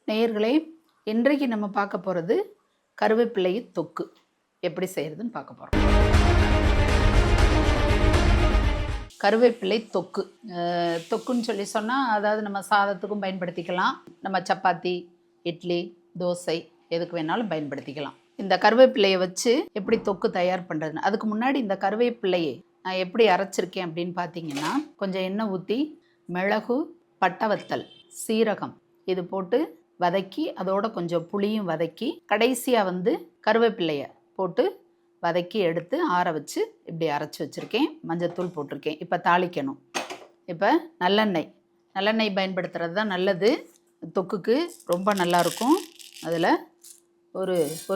நேயர்களே, இன்றைக்கு நம்ம பார்க்க போகிறது கருவேப்பிலை தொக்கு எப்படி செய்கிறதுன்னு பார்க்க போகிறோம். கருவேப்பிலை தொக்கு தொக்குன்னு சொல்லி சொன்னால், அதாவது நம்ம சாதத்துக்கும் பயன்படுத்திக்கலாம், நம்ம சப்பாத்தி, இட்லி, தோசை எதுக்கு வேணாலும் பயன்படுத்திக்கலாம். இந்த கருவேப்பிலையை வச்சு எப்படி தொக்கு தயார் பண்ணுறதுன்னு, அதுக்கு முன்னாடி இந்த கருவேப்பிலையை நான் எப்படி அரைச்சிருக்கேன் அப்படின்னு பார்த்தீங்கன்னா, கொஞ்சம் எண்ணெய் ஊற்றி மிளகு, பட்டை, சீரகம் இது போட்டு வதக்கி, அதோட கொஞ்சம் புளியும் வதக்கி, கடைசியாக கருவேப்பிலையை போட்டு வதக்கி எடுத்து ஆற வச்சு இப்படி அரைச்சி வச்சுருக்கேன். மஞ்சத்தூள் போட்டிருக்கேன். இப்போ தாளிக்கணும். இப்போ நல்லெண்ணெய் பயன்படுத்துகிறது தான் நல்லது. தொக்குக்கு ரொம்ப நல்லாயிருக்கும். அதில்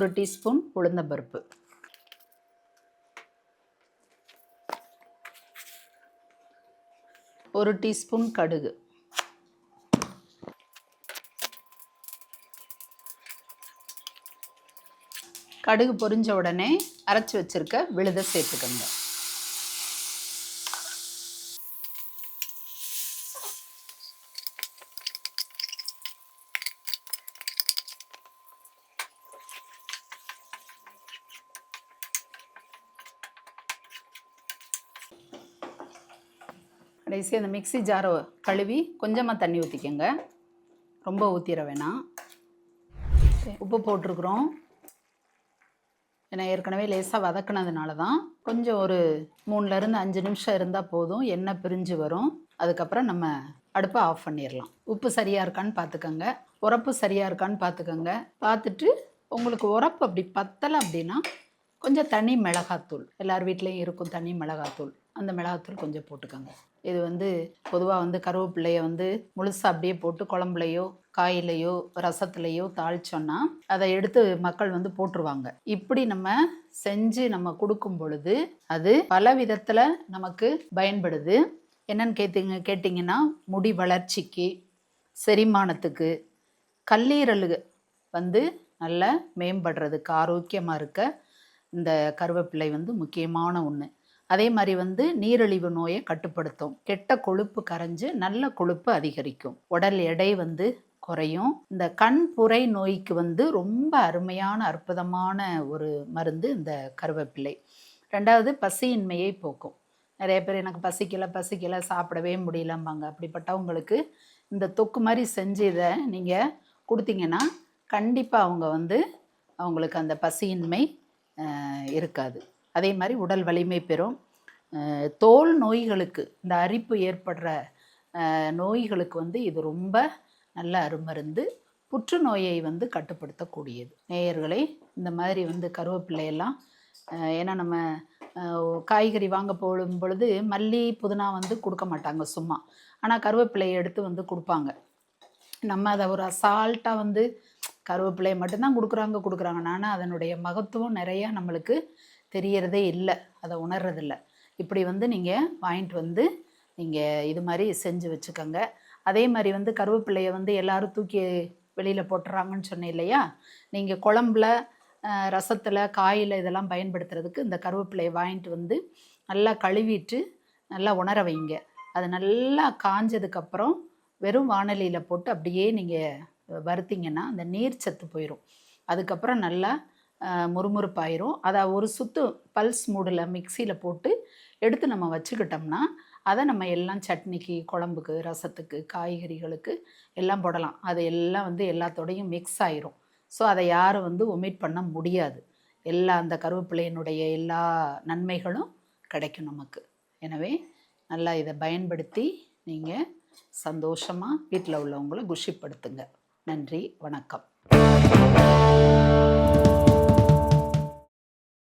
ஒரு டீஸ்பூன் உளுந்தம்பருப்பு, ஒரு டீஸ்பூன் கடுகு, கடுகு பொரிஞ்ச உடனே அரைச்சி வச்சிருக்க விழுதை சேர்த்துக்கோங்க. கடைசி அந்த மிக்ஸி ஜாரை கழுவி கொஞ்சமாக தண்ணி ஊற்றிக்கோங்க. ரொம்ப ஊற்றிட வேணாம். உப்பு போட்டிருக்குறோம். ஏன்னா ஏற்கனவே லேசாக வதக்குனதுனால தான். கொஞ்சம் ஒரு 3லேருந்து 5 நிமிஷம் இருந்தால் போதும். எண்ணெய் பிரிஞ்சு வரும். அதுக்கப்புறம் நம்ம அடுப்பை ஆஃப் பண்ணிடலாம். உப்பு சரியாக இருக்கான்னு பார்த்துக்கோங்க, உரப்பு சரியாக இருக்கான்னு பார்த்துக்கோங்க. பார்த்துட்டு உங்களுக்கு உரப்பு அப்படி பத்தலை அப்படின்னா கொஞ்சம் தனி மிளகாத்தூள், எல்லார் வீட்லேயும் இருக்கும் தனி மிளகாத்தூள், அந்த மிளகாத்தூள் கொஞ்சம் போட்டுக்கோங்க. இது பொதுவாக கருவேப்பிலையை முழுசாக அப்படியே போட்டு குழம்புலையோ காயிலையோ ரசத்துலையோ தாளிச்சோன்னா அதை எடுத்து மக்கள் போட்டுருவாங்க. இப்படி நம்ம செஞ்சு நம்ம கொடுக்கும் பொழுது அது பல விதத்தில் நமக்கு பயன்படுது. என்னன்னு கேட்டிங்கன்னா, முடி வளர்ச்சிக்கு, செரிமானத்துக்கு, கல்லீரலுக்கு நல்லா மேம்படுறதுக்கு, ஆரோக்கியமாக இருக்க இந்த கருவேப்பிலை முக்கியமான ஒன்று. அதே மாதிரி நீரிழிவு நோயை கட்டுப்படுத்தும். கெட்ட கொழுப்பு கரைஞ்சு நல்ல கொழுப்பு அதிகரிக்கும். உடல் எடை குறையும். இந்த கண் புரை நோய்க்கு ரொம்ப அருமையான அற்புதமான ஒரு மருந்து இந்த கருவேப்பிலை. 2வது பசியின்மையை போக்கும். நிறைய பேர் எனக்கு பசிக்கலை சாப்பிடவே முடியலம்பாங்க. அப்படிப்பட்டவங்களுக்கு இந்த தொக்கு மாதிரி செஞ்சு இதை நீங்கள் கொடுத்தீங்கன்னா கண்டிப்பாக அவங்களுக்கு அந்த பசியின்மை இருக்காது. அதே மாதிரி உடல் வலிமை பெறும். தோல் நோய்களுக்கு, இந்த அரிப்பு ஏற்படுற நோய்களுக்கு இது ரொம்ப நல்ல அருமருந்து. புற்றுநோயை கட்டுப்படுத்தக்கூடியது. நேயர்களே, இந்த மாதிரி கருவேப்பிலையெல்லாம் ஏன்னா நம்ம காய்கறி வாங்க போடும் பொழுது மல்லி புதினா கொடுக்க மாட்டாங்க சும்மா. ஆனால் கருவேப்பிலையை எடுத்து கொடுப்பாங்க. நம்ம அதை ஒரு அசால்ட்டாக கருவேப்பிலையை மட்டும்தான் கொடுக்குறாங்க. ஆனால் அதனுடைய மகத்துவம் நிறையா நம்மளுக்கு தெரியறதே இல்லை, அதை உணர்றதில்லை. இப்படி நீங்கள் வாங்கிட்டு நீங்கள் இது மாதிரி செஞ்சு வச்சுக்கோங்க. அதே மாதிரி கருவேப்பிலையை எல்லோரும் தூக்கி வெளியில் போட்டுறாங்கன்னு சொன்னேன் இல்லையா? நீங்கள் குழம்புல, ரசத்தில், காயில் இதெல்லாம் பயன்படுத்துறதுக்கு இந்த கருவேப்பிலையை வாங்கிட்டு நல்லா கழுவிட்டு நல்லா உணர வைங்க. அது நல்லா காஞ்சதுக்கப்புறம் வெறும் வாணலியில் போட்டு அப்படியே நீங்கள் வறுத்திங்கன்னா அந்த நீர் சத்து போயிடும். அதுக்கப்புறம் நல்லா முறுமுறுப்பாயிரும். அதை ஒரு சுத்து பல்ஸ் மூடில் மிக்சியில் போட்டு எடுத்து நம்ம வச்சுக்கிட்டோம்னா அதை நம்ம எல்லாம் சட்னிக்கு, குழம்புக்கு, ரசத்துக்கு, காய்கறிகளுக்கு எல்லாம் போடலாம். அது எல்லாம் எல்லாத்தோடையும் மிக்ஸ் ஆயிரும். ஸோ அதை யாரும் ஒமிட் பண்ண முடியாது. அந்த கருவேப்பிலையினுடைய எல்லா நன்மைகளும் கிடைக்கும் நமக்கு. எனவே நல்லா இதை பயன்படுத்தி நீங்கள் சந்தோஷமாக வீட்டில் உள்ளவங்களை குஷிப்படுத்துங்க. நன்றி, வணக்கம்.